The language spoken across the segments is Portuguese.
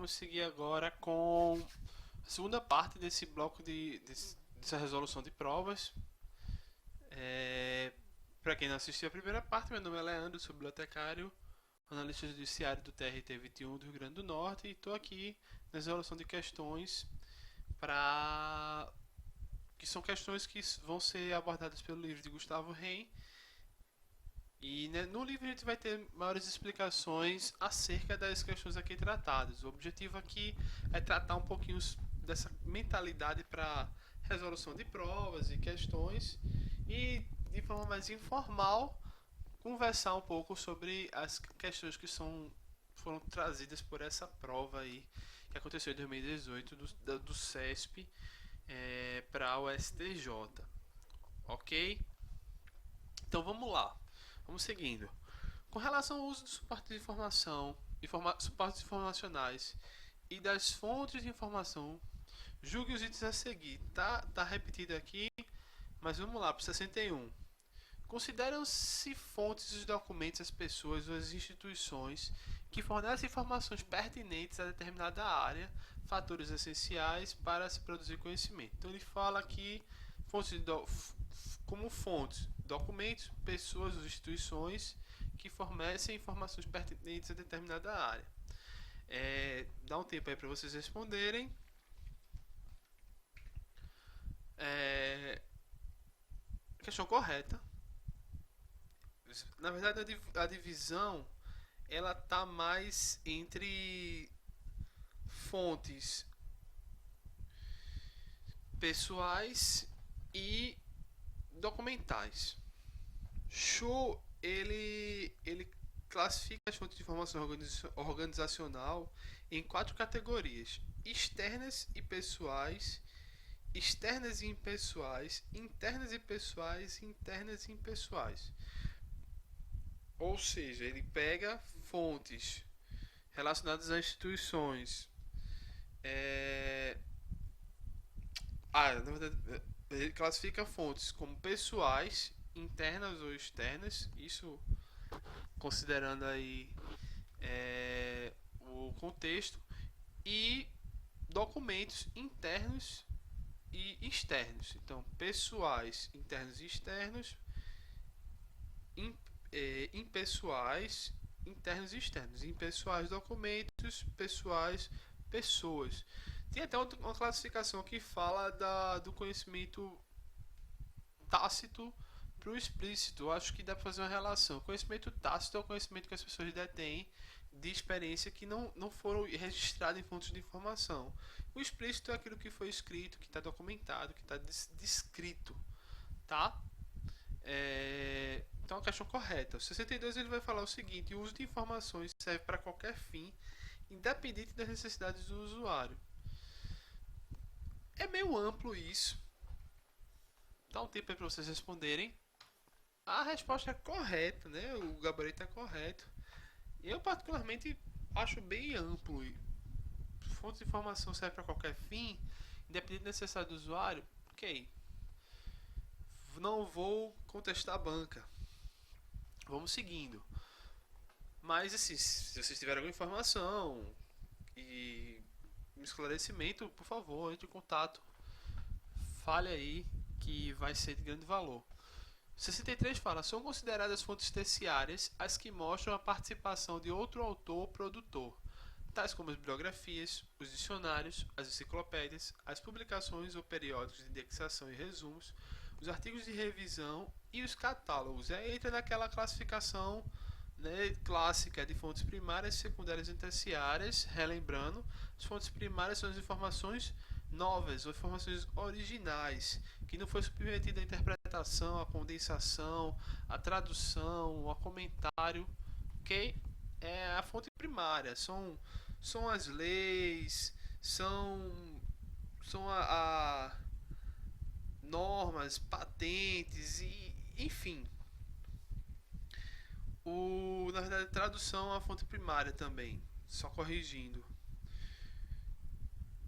vamos seguir agora com a segunda parte desse bloco dessa resolução de provas. Para quem não assistiu a primeira parte, meu nome é Leandro, sou bibliotecário, analista judiciário do TRT 21 do Rio Grande do Norte e estou aqui na resolução de questões que são questões que vão ser abordadas pelo livro de Gustavo Reim. E né, no livro a gente vai ter maiores explicações acerca das questões aqui tratadas. O objetivo aqui é tratar um pouquinho dessa mentalidade para resolução de provas e questões e de forma mais informal conversar um pouco sobre as questões que foram trazidas por essa prova aí que aconteceu em 2018 do CESP para o STJ. Ok? Então vamos lá. Vamos seguindo. Com relação ao uso do suporte de informação, suportes informacionais e das fontes de informação, julgue os itens a seguir. Tá repetido aqui, mas vamos lá para o 61. Consideram-se fontes os documentos, as pessoas ou as instituições que fornecem informações pertinentes a determinada área, fatores essenciais para se produzir conhecimento. Então ele fala aqui como fontes, documentos, pessoas ou instituições que fornecem informações pertinentes a determinada área. Dá um tempo aí para vocês responderem. Questão correta. Na verdade, a divisão ela tá mais entre fontes pessoais e documentais. Shaw ele classifica as fontes de informação organizacional em 4 categorias: externas e pessoais, externas e impessoais, internas e pessoais, internas e impessoais. Ou seja, ele pega fontes relacionadas a instituições. Na verdade, ele classifica fontes como pessoais, internas ou externas, isso considerando aí o contexto, e documentos internos e externos. Então, pessoais, internos e externos, impessoais, internos e externos. Impessoais, documentos, pessoais, pessoas. Tem até uma classificação que fala do conhecimento tácito para o explícito. Eu acho que dá para fazer uma relação. O conhecimento tácito é o conhecimento que as pessoas detêm de experiência que não foram registradas em fontes de informação. O explícito é aquilo que foi escrito, que está documentado, que está descrito. Tá? Então a questão correta. O 62 ele vai falar o seguinte: o uso de informações serve para qualquer fim, independente das necessidades do usuário. É meio amplo isso. Dá um tempo aí para vocês responderem. A resposta é correta, né? O gabarito é correto. Eu particularmente acho bem amplo. Fonte de informação serve para qualquer fim, independente da necessidade do usuário. Ok. Não vou contestar a banca. Vamos seguindo. Mas assim, se vocês tiverem alguma informação e um esclarecimento, por favor, entre em contato. Fale aí que vai ser de grande valor. 63 fala: são consideradas fontes terciárias as que mostram a participação de outro autor ou produtor, tais como as bibliografias, os dicionários, as enciclopédias, as publicações ou periódicos de indexação e resumos, os artigos de revisão e os catálogos. Entra naquela classificação, né, clássica de fontes primárias, secundárias e terciárias. Relembrando, as fontes primárias são as informações novas ou informações originais, que não foi submetida à interpretação, à condensação, à tradução, ao comentário. Ok? É a fonte primária. São as leis, são a normas, patentes e enfim. Na verdade, tradução é a fonte primária também, só corrigindo.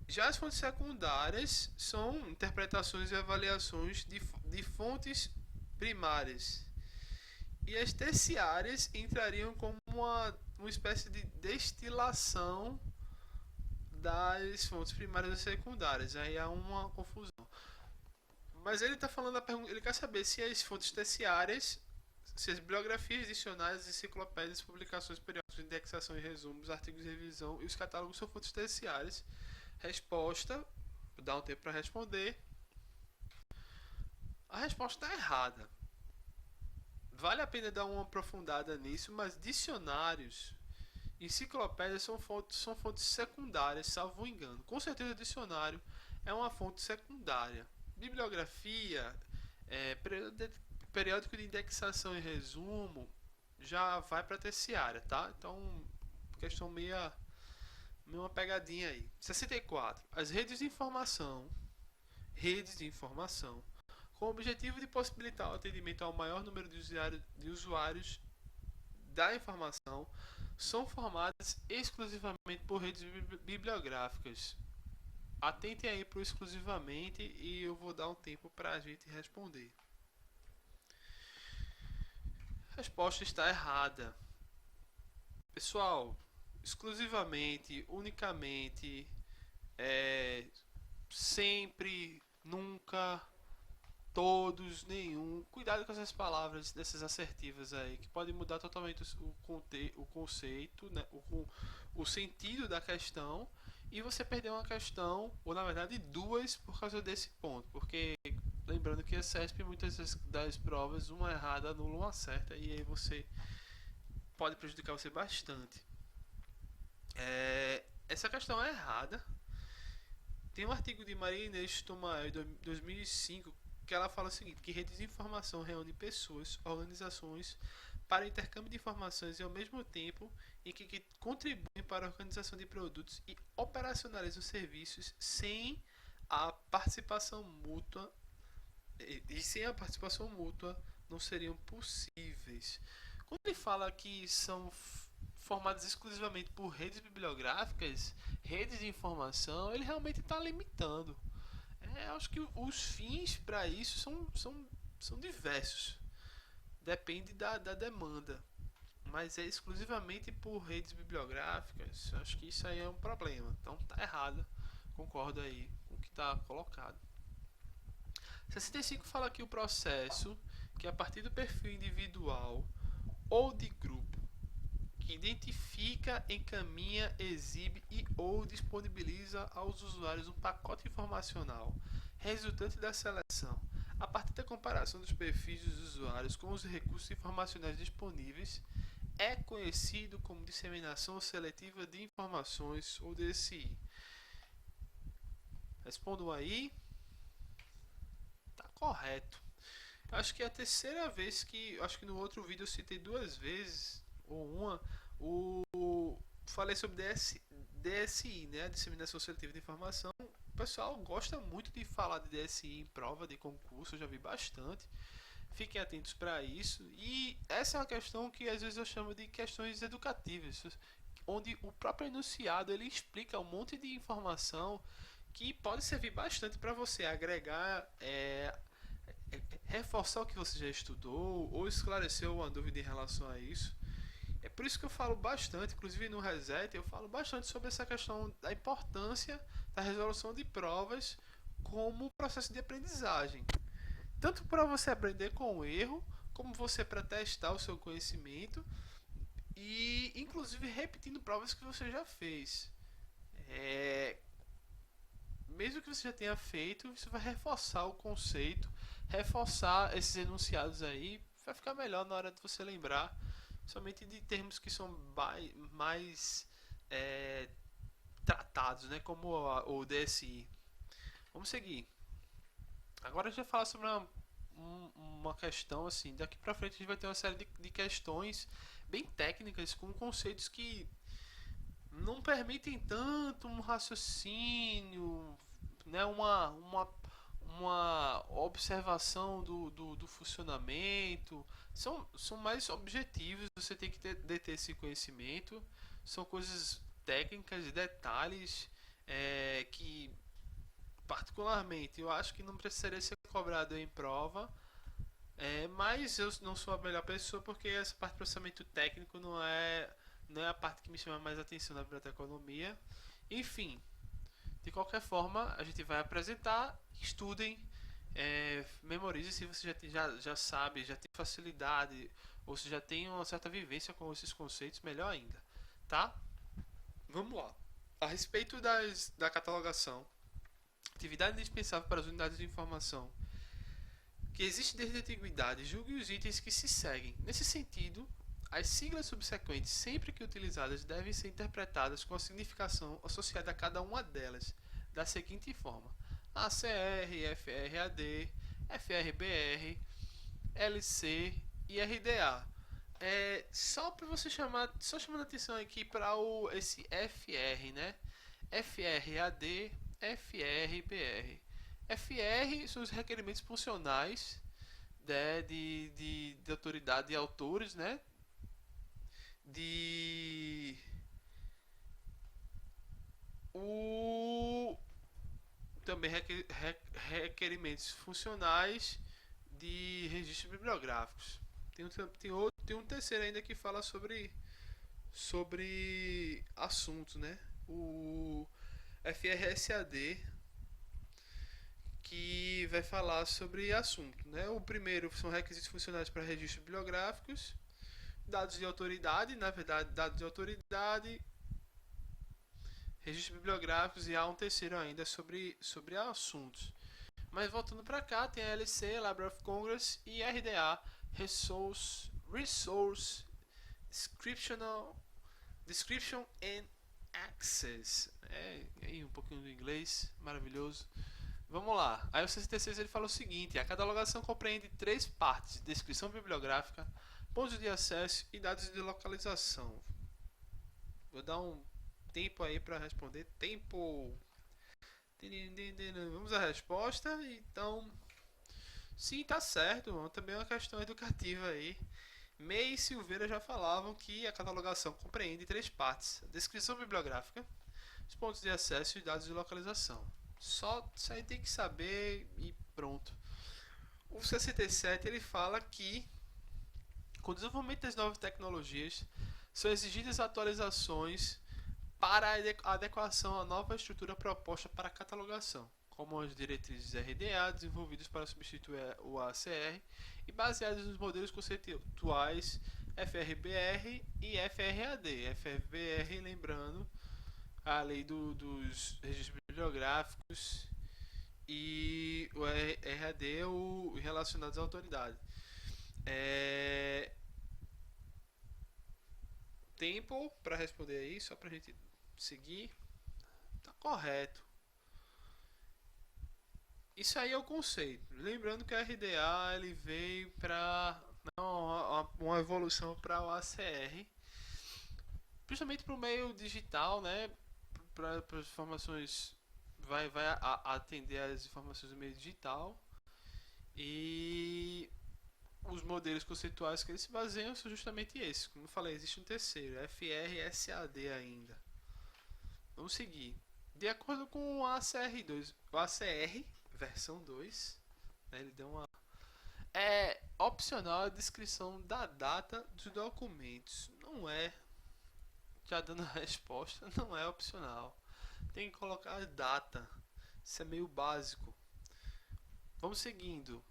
Já as fontes secundárias são interpretações e avaliações de fontes primárias. E as terciárias entrariam como uma espécie de destilação das fontes primárias e secundárias. Aí há uma confusão. Mas ele está falando ele quer saber se as fontes terciárias, se as bibliografias, dicionários, enciclopédias, publicações periódicas, indexação e resumos, artigos de revisão e os catálogos são fontes terciárias. Resposta, dá um tempo para responder. A resposta está errada. Vale a pena dar uma aprofundada nisso, mas dicionários, enciclopédias são fontes secundárias, salvo engano. Com certeza, dicionário é uma fonte secundária. Bibliografia, periódico de indexação e resumo já vai para terciária, tá? Então, questão meia uma pegadinha aí. 64. As redes de informação, com o objetivo de possibilitar o atendimento ao maior número de usuários da informação, são formadas exclusivamente por redes bibliográficas. Atentem aí para o exclusivamente e eu vou dar um tempo para a gente responder. A resposta está errada. Pessoal, exclusivamente, unicamente, sempre, nunca, todos, nenhum. Cuidado com essas palavras dessas assertivas aí, que podem mudar totalmente o conceito, né? O sentido da questão, e você perder uma questão, ou na verdade duas, por causa desse ponto. Porque, lembrando que a CESP, muitas das provas, uma errada anula uma certa, e aí você pode prejudicar você bastante. Essa questão é errada. Tem um artigo de Maria Inês Tomael, de 2005, que ela fala o seguinte, que redes de informação reúnem pessoas, organizações, para intercâmbio de informações e ao mesmo tempo em que contribuem para a organização de produtos e operacionalizam serviços sem a participação mútua, e sem a participação mútua não seriam possíveis. Quando ele fala que são formadas exclusivamente por redes bibliográficas, redes de informação, ele realmente está limitando. Acho que os fins para isso são diversos. Depende da demanda. Mas é exclusivamente por redes bibliográficas. Acho que isso aí é um problema. Então tá errado. Concordo aí com o que está colocado. 65 fala que o processo que a partir do perfil individual ou de grupo que identifica, encaminha, exibe e ou disponibiliza aos usuários um pacote informacional resultante da seleção a partir da comparação dos perfis dos usuários com os recursos informacionais disponíveis é conhecido como disseminação seletiva de informações ou DSI. Respondam aí. Tá correto. Acho que é a terceira vez que... Acho que no outro vídeo eu citei duas vezes, ou uma, falei sobre DSI, né? Disseminação seletiva de informação. O pessoal gosta muito de falar de DSI em prova de concurso, eu já vi bastante. Fiquem atentos para isso. E essa é uma questão que às vezes eu chamo de questões educativas, onde o próprio enunciado ele explica um monte de informação que pode servir bastante para você agregar, reforçar o que você já estudou ou esclarecer uma dúvida em relação a isso. É por isso que eu falo bastante, inclusive no Reset, eu falo bastante sobre essa questão da importância da resolução de provas como processo de aprendizagem. Tanto para você aprender com o erro, como você para testar o seu conhecimento e inclusive repetindo provas que você já fez. Mesmo que você já tenha feito, você vai reforçar o conceito, reforçar esses enunciados aí, vai ficar melhor na hora de você lembrar, somente de termos que são mais tratados, né, como o DSI. Vamos seguir. Agora a gente vai falar sobre uma questão assim, daqui pra frente a gente vai ter uma série de questões bem técnicas, com conceitos que não permitem tanto um raciocínio, né, uma observação do funcionamento. São mais objetivos, você tem que deter esse conhecimento. São coisas técnicas e detalhes que, particularmente, eu acho que não precisaria ser cobrado em prova. Mas eu não sou a melhor pessoa porque essa parte de processamento técnico não é a parte que me chama mais atenção na biblioteconomia. Enfim, De qualquer forma, a gente vai apresentar, estudem, memorize se você já sabe, já tem facilidade, ou se já tem uma certa vivência com esses conceitos, melhor ainda, tá? Vamos lá. A respeito da catalogação, atividade indispensável para as unidades de informação, que existe desde a antiguidade, julgue os itens que se seguem. Nesse sentido, as siglas subsequentes, sempre que utilizadas, devem ser interpretadas com a significação associada a cada uma delas, da seguinte forma: ACR, FRAD, FRBR, LC e RDA. Só para você só chamando a atenção aqui para esse FR, né? FRAD, FRBR. FR são os requerimentos funcionais, né, de autoridade e autores, né? De o também requerimentos funcionais de registros bibliográficos. Tem um terceiro ainda que fala sobre assuntos, né? O FRSAD, que vai falar sobre assunto, né? O primeiro são requisitos funcionais para registros bibliográficos, dados de autoridade, na verdade, dados de autoridade, registros bibliográficos, e há um terceiro ainda sobre assuntos. Mas voltando para cá, tem a LC, Library of Congress, e RDA, Resource Description and Access. Aí um pouquinho do inglês, maravilhoso. Vamos lá. Aí o 66 ele fala o seguinte: a catalogação compreende 3 partes: descrição bibliográfica, pontos de acesso e dados de localização. Vou dar um tempo aí para responder. Tempo. Vamos à resposta. Então, sim, tá certo. Também é uma questão educativa aí. May e Silveira já falavam que a catalogação compreende 3 partes: a descrição bibliográfica, os pontos de acesso e dados de localização. Só isso aí tem que saber e pronto. O 67 ele fala que com o desenvolvimento das novas tecnologias são exigidas atualizações para a adequação à nova estrutura proposta para a catalogação, como as diretrizes RDA desenvolvidas para substituir o ACR e baseadas nos modelos conceituais FRBR e FRAD. FRBR, lembrando, a lei dos registros bibliográficos, e o RAD o relacionados à autoridade. Tempo para responder aí, só para a gente seguir. Tá correto. Isso aí é o conceito. Lembrando que a RDA ele veio para uma evolução para o ACR, principalmente para o meio digital, né? Para as informações, vai atender as informações do meio digital, e os modelos conceituais que eles se baseiam são justamente esses. Como eu falei, existe um terceiro, FRSAD ainda. Vamos seguir. De acordo com o ACR2, o ACR versão 2, né, ele deu uma opcional a descrição da data dos documentos. Não é, já dando a resposta, não é opcional. Tem que colocar a data. Isso é meio básico. Vamos seguindo.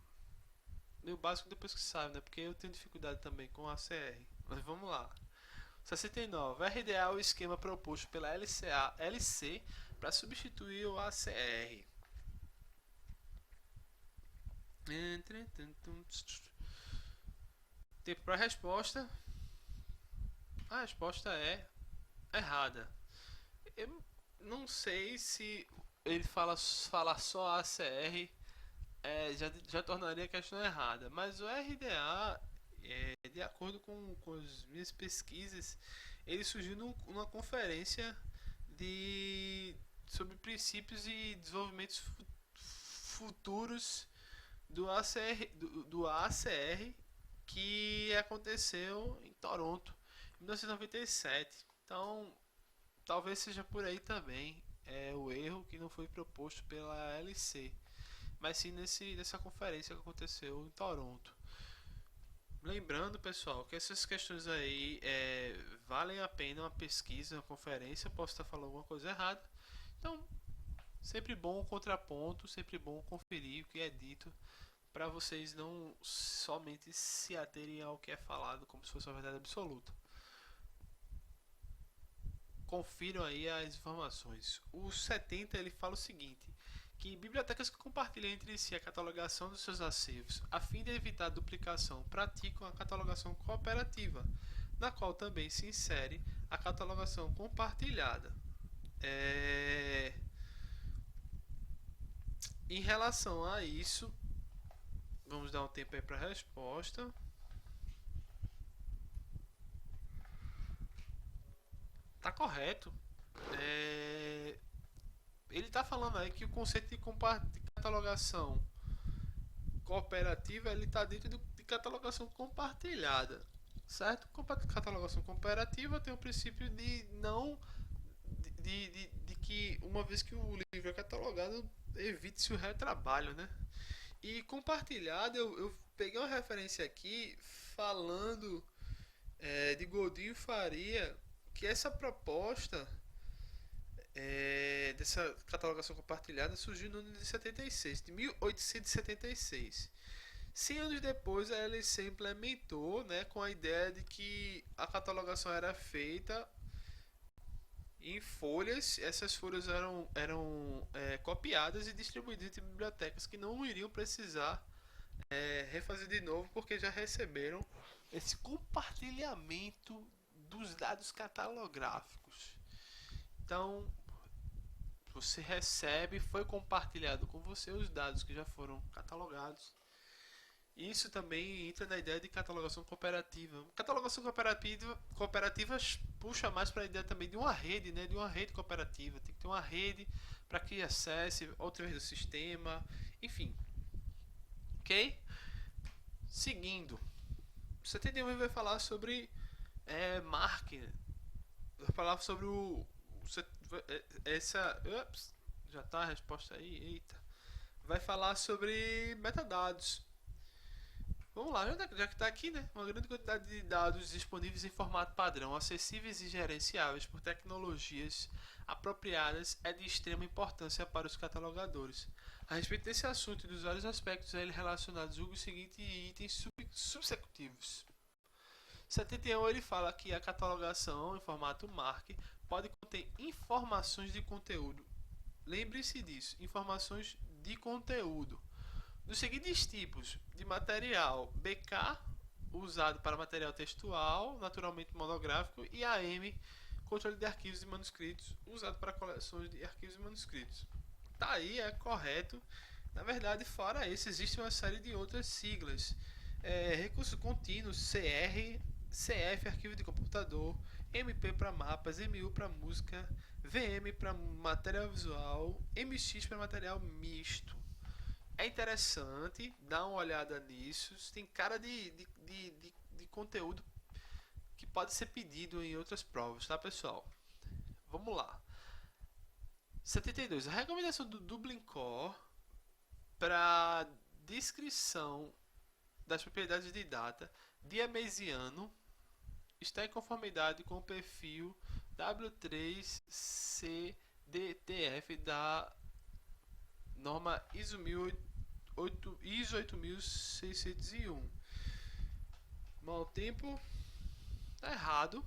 Meio básico depois que sabe, né? Porque eu tenho dificuldade também com a ACR. Mas vamos lá. 69. RDA é o esquema proposto pela LC para substituir o ACR. Tempo para a resposta. A resposta é errada. Eu não sei se ele fala só ACR, já tornaria a questão errada. Mas o RDA, de acordo com as minhas pesquisas, ele surgiu numa conferência sobre princípios e desenvolvimentos futuros do ACR, que aconteceu em Toronto em 1997. Então, talvez seja por aí também o erro, que não foi proposto pela LC, mas sim nessa conferência que aconteceu em Toronto. Lembrando, pessoal, que essas questões aí valem a pena uma pesquisa, uma conferência. Eu posso estar falando alguma coisa errada, então Sempre bom o contraponto, sempre bom conferir o que é dito, para vocês não somente se aterem ao que é falado como se fosse uma verdade absoluta. Confiram aí as informações. O 70 ele fala o seguinte: que bibliotecas que compartilham entre si a catalogação dos seus acervos, a fim de evitar duplicação, praticam a catalogação cooperativa, na qual também se insere a catalogação compartilhada. Em relação a isso, vamos dar um tempo aí para a resposta. Tá correto. Ele está falando aí que o conceito de catalogação cooperativa ele está dentro de catalogação compartilhada, certo? Catalogação cooperativa tem o princípio de não de que uma vez que o livro é catalogado evite-se o retrabalho, né? E compartilhado eu peguei uma referência aqui falando de Godinho e Faria que essa proposta dessa catalogação compartilhada surgiu no ano de 76, de 1876. 100 anos depois, a LC implementou, né, com a ideia de que a catalogação era feita em folhas. Essas folhas eram copiadas e distribuídas em bibliotecas que não iriam precisar refazer de novo, porque já receberam esse compartilhamento dos dados catalográficos. Então, você recebe, foi compartilhado com você os dados que já foram catalogados. Isso também entra na ideia de catalogação cooperativa. Catalogação cooperativa puxa mais para a ideia também de uma rede, né? De uma rede cooperativa. Tem que ter uma rede para que acesse outra vez do sistema, enfim. Ok? Seguindo, 71 vai falar sobre marketing. Vai falar sobre já está a resposta aí. Eita. Vai falar sobre metadados. Vamos lá, já que está aqui, né? Uma grande quantidade de dados disponíveis em formato padrão, acessíveis e gerenciáveis por tecnologias apropriadas é de extrema importância para os catalogadores. A respeito desse assunto e dos vários aspectos a ele relacionados, julgue o seguinte itens subsecutivos. 71 ele fala que a catalogação em formato MARC pode conter informações de conteúdo. Lembre-se disso, informações de conteúdo. Dos seguintes tipos de material: BK, usado para material textual, naturalmente monográfico, e AM, controle de arquivos e manuscritos, usado para coleções de arquivos e manuscritos. Tá aí, é correto. Na verdade, fora esse, existe uma série de outras siglas. Recurso contínuo, CR, CF, arquivo de computador, MP para mapas, MU para música, VM para material visual, MX para material misto. É interessante, dá uma olhada nisso. Tem cara de conteúdo que pode ser pedido em outras provas, tá, pessoal? Vamos lá. 72. A recomendação do Dublin Core para descrição das propriedades de data dia mês e ano está em conformidade com o perfil W3CDTF da norma ISO 8601. Mau tempo, tá errado.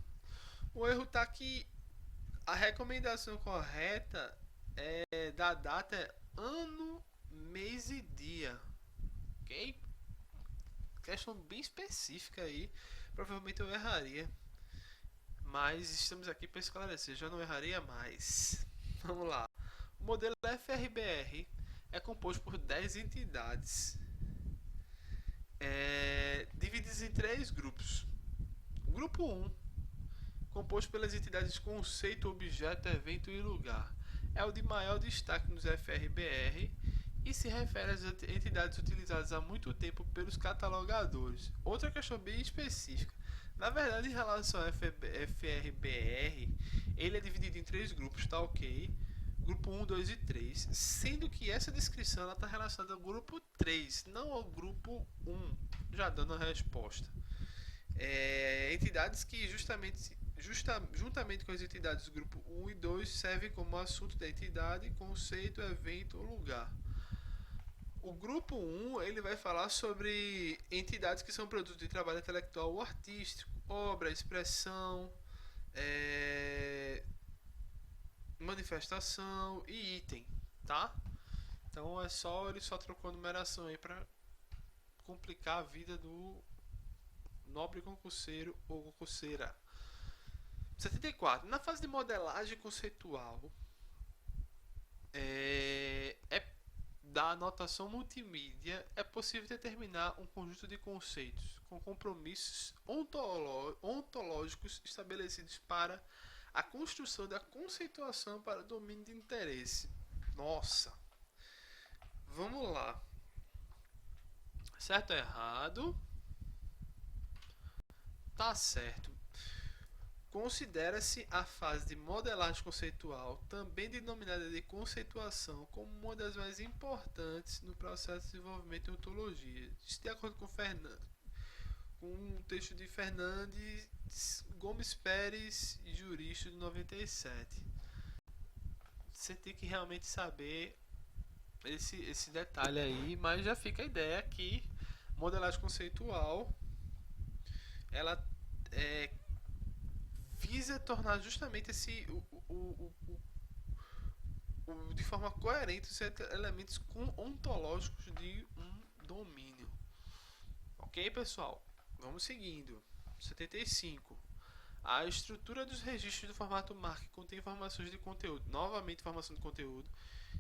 O erro tá que a recomendação correta da data é ano, mês e dia, ok? Questão bem específica aí, provavelmente eu erraria, mas estamos aqui para esclarecer, já não erraria mais. Vamos lá. O modelo FRBR é composto por 10 entidades, divididas em 3 grupos. O grupo 1, composto pelas entidades conceito, objeto, evento e lugar, é o de maior destaque nos FRBR e se refere às entidades utilizadas há muito tempo pelos catalogadores. Outra questão bem específica. Na verdade, em relação ao FRBR, ele é dividido em 3 grupos, tá ok? Grupo 1, 2 e 3, sendo que essa descrição está relacionada ao grupo 3, não ao grupo 1, já dando a resposta. Entidades que justamente juntamente com as entidades do grupo 1 e 2, serve como assunto da entidade, conceito, evento ou lugar. O grupo 1 ele vai falar sobre entidades que são produtos de trabalho intelectual ou artístico, obra, expressão, é, manifestação e item, tá? Então ele só trocou a numeração aí para complicar a vida do nobre concurseiro ou concurseira. 74. Na fase de modelagem conceitual, da anotação multimídia, é possível determinar um conjunto de conceitos com compromissos ontológicos estabelecidos para a construção da conceituação para domínio de interesse. Nossa! Vamos lá. Certo ou errado? Tá certo. Considera-se a fase de modelagem conceitual, também denominada de conceituação, como uma das mais importantes no processo de desenvolvimento de ontologia. Isso de acordo com um texto de Fernandes Gomes Pérez, jurista de 97. Você tem que realmente saber esse detalhe aí, mas já fica a ideia que modelagem conceitual ela visa tornar justamente de forma coerente os elementos ontológicos de um domínio. Ok, pessoal? Vamos seguindo. 75. A estrutura dos registros do formato MARC contém informações de conteúdo, novamente informação de conteúdo,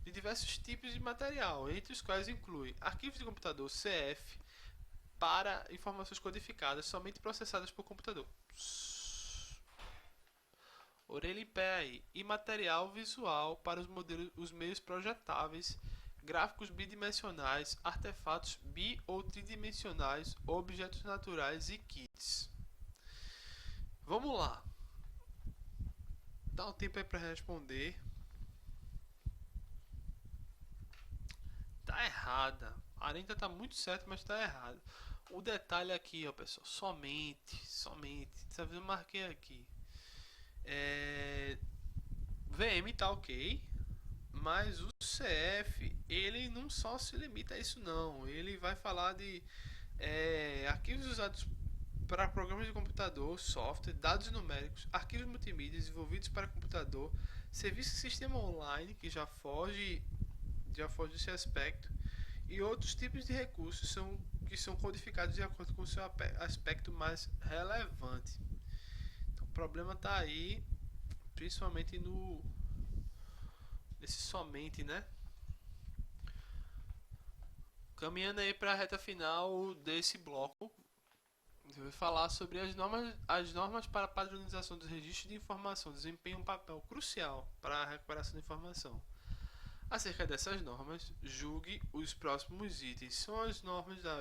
de diversos tipos de material, entre os quais inclui arquivos de computador CF para informações codificadas somente processadas por computador. Orelha em pé aí. E material visual para os meios projetáveis, gráficos bidimensionais, artefatos bi ou tridimensionais, objetos naturais e kits. Vamos lá. Dá um tempo aí para responder. Tá errada. A Arenta tá muito certo, mas tá errado. O detalhe aqui, ó, pessoal, somente. Sabe, eu marquei aqui. VM tá ok, mas o CF ele não só se limita a isso não. Ele vai falar de arquivos usados para programas de computador, software, dados numéricos, arquivos multimídia desenvolvidos para computador, serviço de sistema online, que já foge desse aspecto, e outros tipos de recursos que são codificados de acordo com o seu aspecto mais relevante. Então, o problema está aí, principalmente nesse somente, né? Caminhando aí para a reta final desse bloco, eu vou falar sobre as normas para a padronização dos registros de informação desempenham um papel crucial para a recuperação de informação. Acerca dessas normas, julgue os próximos itens. São as normas da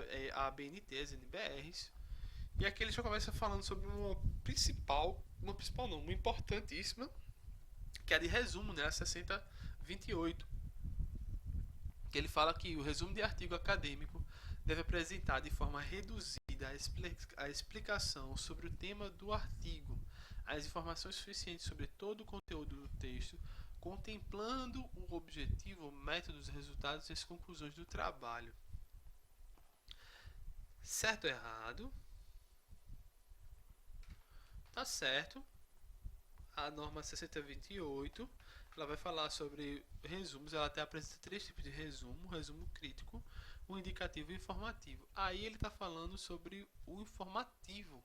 ABNT, as NBRs. E aqui ele já começa falando sobre uma importantíssima, que é a de resumo, né, a 6028. Que ele fala que o resumo de artigo acadêmico deve apresentar de forma reduzida a explicação sobre o tema do artigo, as informações suficientes sobre todo o conteúdo do texto, contemplando o objetivo, o método, os resultados e as conclusões do trabalho. Certo ou errado? Tá certo. A norma 6028, ela vai falar sobre resumos, ela até apresenta 3 tipos de resumo: resumo crítico, o indicativo e o informativo. Aí ele está falando sobre o informativo,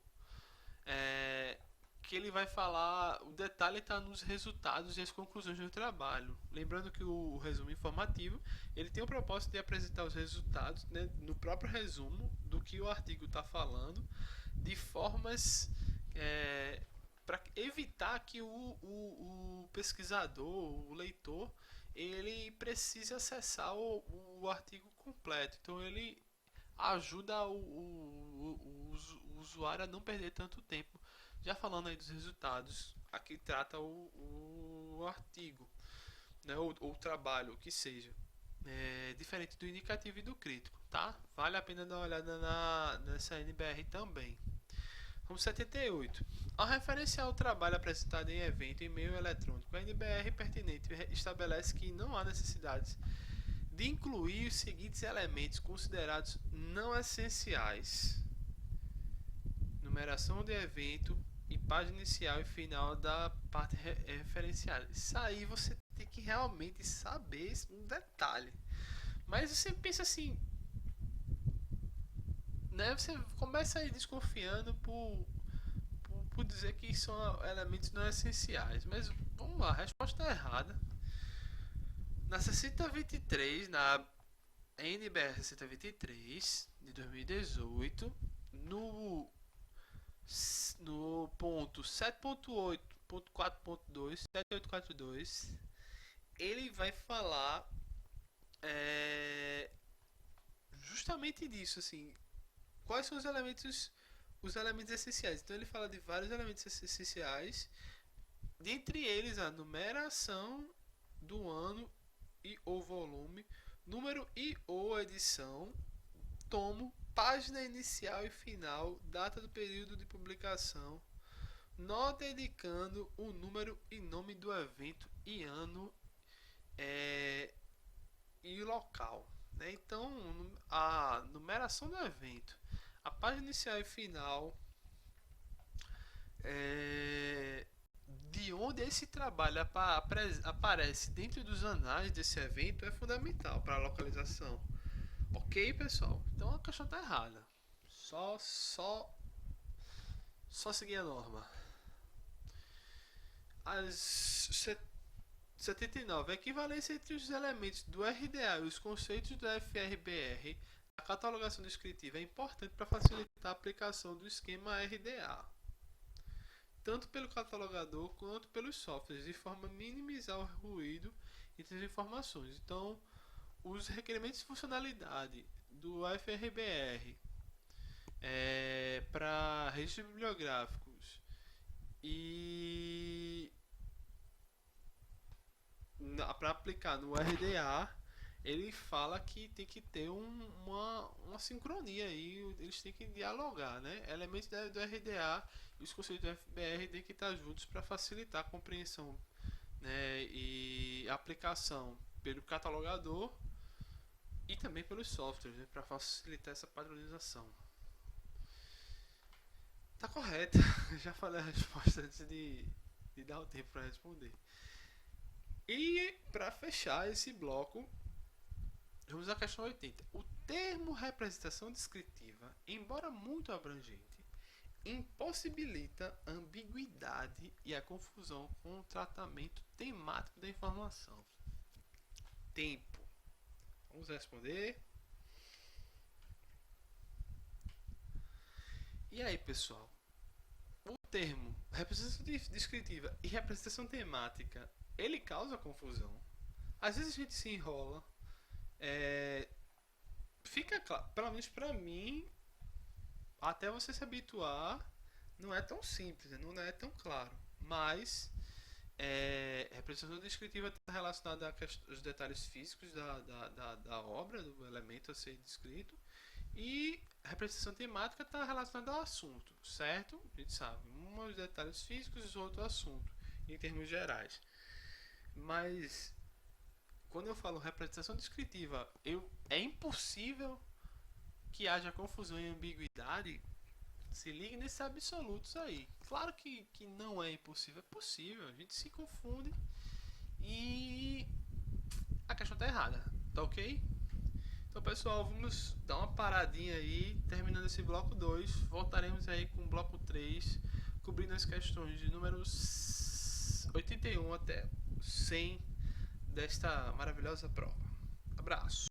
que ele vai falar, o detalhe está nos resultados e as conclusões do trabalho. Lembrando que o resumo informativo, ele tem o propósito de apresentar os resultados, né, no próprio resumo do que o artigo está falando, de formas para evitar que o pesquisador, o leitor, ele precise acessar o artigo completo. Então ele ajuda o usuário a não perder tanto tempo. Já falando aí dos resultados, aqui trata o artigo, né, ou o trabalho, o que seja. Diferente do indicativo e do crítico, tá? Vale a pena dar uma olhada nessa NBR também. Como 78. Ao referenciar o trabalho apresentado em evento em meio eletrônico, a NBR pertinente estabelece que não há necessidade de incluir os seguintes elementos considerados não essenciais: numeração de evento e página inicial e final da parte referenciada. Isso aí você tem que realmente saber um detalhe. Mas você pensa assim, né? Você começa aí desconfiando por dizer que são elementos não essenciais. Mas vamos lá, a resposta é errada. Na 623, na NBR 623 de 2018, no ponto 7.8.4.2, 7842, ele vai falar justamente disso, assim, quais são os elementos essenciais. Então ele fala de vários elementos essenciais, dentre eles a numeração do ano e o volume, número e ou edição, tomo, página inicial e final, data do período de publicação, nota indicando o número e nome do evento e ano e local, né? Então, a numeração do evento, a página inicial e final, de onde esse trabalho aparece dentro dos anais desse evento é fundamental para a localização. Ok, pessoal? Então a questão está errada. Só seguir a norma. As 79. A equivalência entre os elementos do RDA e os conceitos do FRBR, a catalogação descritiva é importante para facilitar a aplicação do esquema RDA, tanto pelo catalogador quanto pelos softwares, de forma a minimizar o ruído entre as informações. Então, os requerimentos de funcionalidade do FRBR para registros bibliográficos e para aplicar no RDA, ele fala que tem que ter uma sincronia aí, eles têm que dialogar, né? Elementos do RDA e os conceitos do FBR têm que estar juntos para facilitar a compreensão, né, e a aplicação pelo catalogador e também pelos softwares, né, para facilitar essa padronização. Tá correto, já falei a resposta antes de dar o tempo para responder. E para fechar esse bloco, vamos à questão 80. O termo representação descritiva, embora muito abrangente, impossibilita a ambiguidade e a confusão com o tratamento temático da informação. Tempo. Vamos responder. E aí, pessoal? O termo representação descritiva e representação temática, ele causa confusão. Às vezes a gente se enrola. Fica claro, pelo menos pra mim, até você se habituar, não é tão simples, não é tão claro. Mas representação descritiva está relacionada aos detalhes físicos da obra, do elemento a ser descrito. E a representação temática está relacionada ao assunto, certo? A gente sabe, um os detalhes físicos e o outro assunto, em termos gerais. Mas quando eu falo representação descritiva, é impossível que haja confusão e ambiguidade. Se ligue nesses absolutos aí. Claro que não é impossível, é possível. A gente se confunde e a questão está errada, tá ok? Então, pessoal, vamos dar uma paradinha aí, terminando esse bloco 2. Voltaremos aí com o bloco 3, cobrindo as questões de números 81 até 100 desta maravilhosa prova. Abraço!